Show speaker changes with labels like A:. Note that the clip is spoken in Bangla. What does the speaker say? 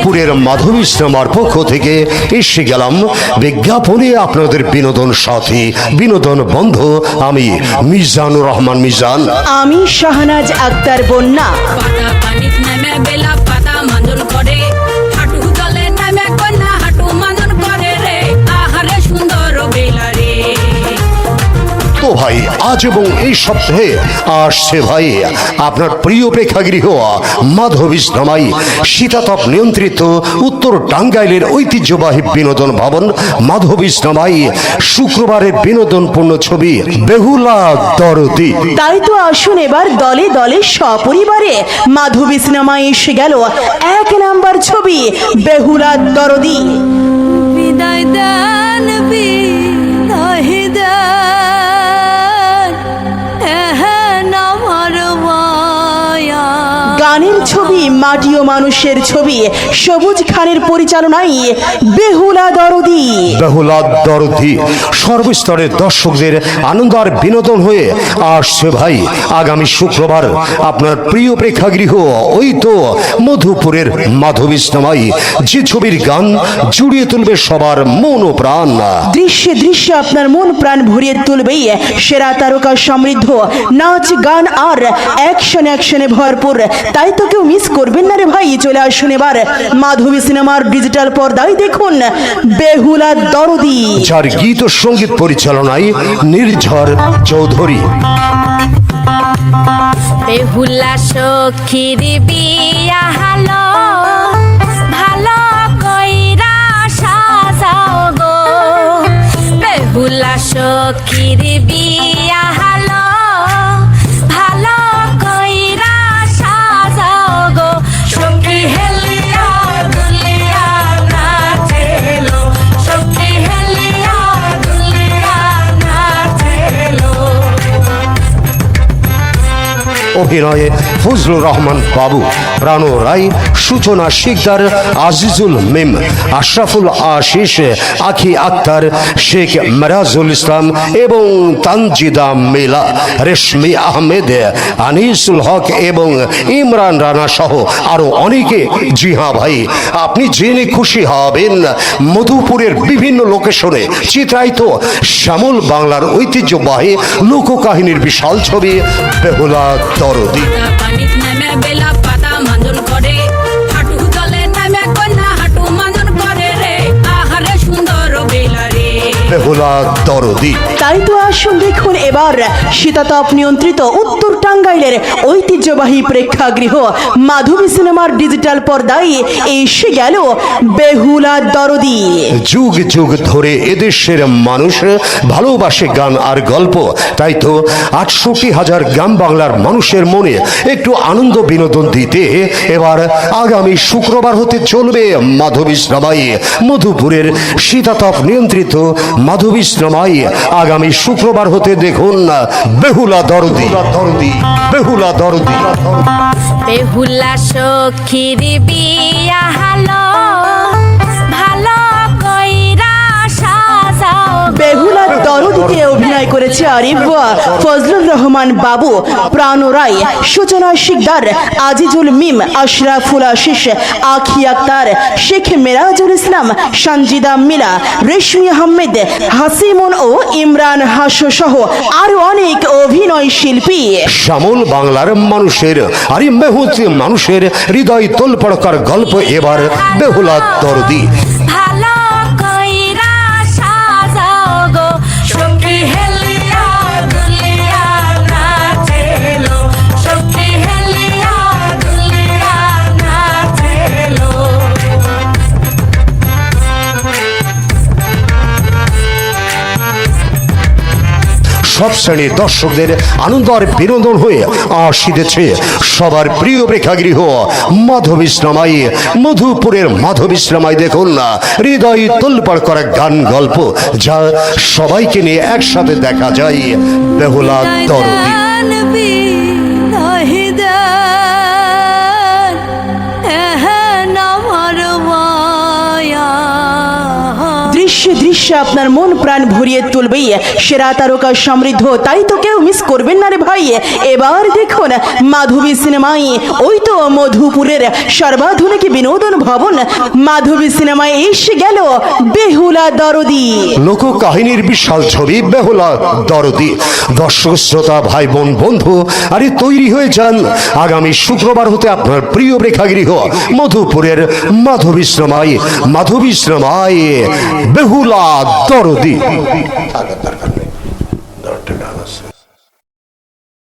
A: মধুপুরের মাধবী সিনেমার পক্ষ থেকে এসে গেলাম বিজ্ঞাপনে আপনাদের বিনোদন সাথী, বিনোদন বন্ধু। আমি মিজানুর রহমান মিজান।
B: আমি শাহনাজ আক্তার বন্যা।
C: পাতা পানিত নামে বেলা পাতা মান্দন করে, হাঁটু জলে নামে কন্যা হাঁটু মান্দন করে রে, আহারে সুন্দর বেলা রে।
A: তো ভাই, আজ এবং এই সপ্তাহে আসছে ভাই আপনার প্রিয় প্রেক্ষাগৃহ মাধবী সিনেমাই শীতাতপ নিয়ন্ত্রিত উত্তর টাঙ্গাইলের ঐতিহ্যবাহী বিনোদন ভবন মাধবী সিনেমাই শুক্রবারের বিনোদনপূর্ণ ছবি বেহুলা দরদি।
B: তাই তো আসুন এবার দলে দলে সপরিবারে মাধবী সিনেমায় এসে গেল 1 নাম্বার ছবি বেহুলা দরদি।
C: বিদায় দান বিদায় দান, এহেন আমার মায়া।
B: গানের ছবি, মাটি ও মানুষের ছবি, সবুজ খানের পরিচালনায় বেহুলা দরদি।
A: বেহুলা দরদি সর্বস্তরের দর্শকদের আনন্দ আর বিনোদন হয়ে আসছে ভাই আগামী শুক্রবার আপনার প্রিয় প্রেক্ষাগৃহ ওই তো মধুপুরের মাধবী সিনেমাই, যে ছবির গান জুড়িয়ে তুলবে সবার মন ও প্রাণ।
B: দৃশ্যে দৃশ্যে আপনার মন প্রাণ ভরিয়ে তুলবে সেরা তারকা সমৃদ্ধ নাচ গান আর অ্যাকশনে ভরপুর। তাই তো কেউ মিস করবেন না রে ভাই। চলে আসুন এবার মাধবী সিনেমার ডিজিটাল পর্দায় দেখুন বেহুলা দরদি,
A: যার গীত ও সঙ্গীত পরিচালনায় নির্ঝর চৌধুরী।
C: বেহুলা সখীর বিয়া হালো, ভালো কইরা সাজাও গো। বেহুলা সখীর বিয়া হালো, ভালো কইরা সাজাও গো। সখী হেলিয়া দুলিয়া নাচেলো, সখী হেলিয়া দুলিয়া নাচেলো।
A: অভিনয়ে ফজলুর রহমান বাবু, প্রাণো রায়, সূচনা শিকদার, আজিজুল মিম, আশরাফুল আশিস, আখি আক্তার, শেখ মেরাজুল ইসলাম এবং তানজিদা মিলা, রেশমি আহমেদ, আনিসুল হক এবং ইমরান রানা সহ আরো অনেকে। জি হ্যাঁ ভাই, আপনি জেনে খুশি হবেন মধুপুরের বিভিন্ন লোকেশনে চিত্রায়িত শ্যামল বাংলার ঐতিহ্যবাহী লোককাহিনীর বিশাল ছবি বেহুলা দরদি।
C: পাতা পানিত নামে বেলা পাতা মান্দন করে, হাঁটু জলে নামে কন্যা হাঁটু মান্দন করে রে, আহারে সুন্দর বেলা রে।
A: বেহুলা দরদি।
B: তাই তো আসুন দেখুন এবার শীতাতপ নিয়ন্ত্রিত উত্তর টাঙ্গাইলের ঐতিহ্যবাহী প্রেক্ষাগৃহ মাধবী সিনেমার ডিজিটাল পর্দায় এসে গেল বেহুলা দরদি।
A: যুগ যুগ ধরে এদেশের মানুষ ভালোবাসে গান আর গল্প। তাই তো 68,000 গ্রাম বাংলার মানুষের মনে একটু আনন্দ বিনোদন দিতে এবার আগামী শুক্রবার হতে চলবে মাধবী সিনেমাই মধুপুরের শীতাতপ নিয়ন্ত্রিত মাধবী সিনেমাই আগামী শুক্রবার হতে দেখুন বেহুলা দরদি। বেহুলা দরদি।
C: বেহুলা সখীর বিয়া হালো, ভালো কইরা সাজাও গো।
B: বেহুলা দরদিতে অভিনয় করেছে আরিফ, ফজলুর রহমান বাবু, প্রাণ রায়, সূচনা শিকদার, আজিজুল মিম, আশরাফুল আশিস, আখি আক্তার, শেখ মেরাজুল ইসলাম, সঞ্জিদা মিলা, রেশমি আহমেদ, হাসিমন ও ইমরান হাসো সহ আরো অনেক অভিনয় শিল্পী।
A: শ্যামল বাংলার মানুষের আর মেহুতি মানুষের হৃদয় তোলপড়কার গল্প এবার বেহুলা দরদি।
C: ভালো কইরা সাজাও গো, সখী হেলিয়া দুলিয়া নাচেলো, সখী হেলিয়া দুলিয়া নাচেলো।
A: সব শ্রেণীর দর্শকদের আনন্দ আর বিনোদন হয়ে আসিতেছে সবার প্রিয় প্রেক্ষাগৃহ মাধবী সিনেমাই মধুপুরের মাধবী সিনেমাই। দেখুন না হৃদয় তোলপাড় করা গান গল্প, যা সবাইকে নিয়ে একসাথে দেখা যায় বেহুলা দরদি।
B: দৃশ্যে দৃশ্যে দৃশ্যে আপনার মন প্রাণ ভরিয়ে তুলবেই। সেরা তারকা সমৃদ্ধ, তাই তো কেউ মিস করবেন না রে ভাই। এবার দেখুন মাধবী সিনেমায়, ওই তো মধুপুরের সর্বাধুনিক বিনোদন ভবন মাধবী সিনেমায় এসে গেল বেহুলা দরদি।
A: লোক কাহিনীর বিশাল ছবি বেহুলা দরদি। দর্শক শ্রোতা ভাই বোন বন্ধু, আরে তৈরি হয়ে যান, আগামী শুক্রবার হতে আপনার প্রিয় প্রেক্ষাগৃহ মধুপুরের মাধবী সিনেমায় বেহুলা দরদি।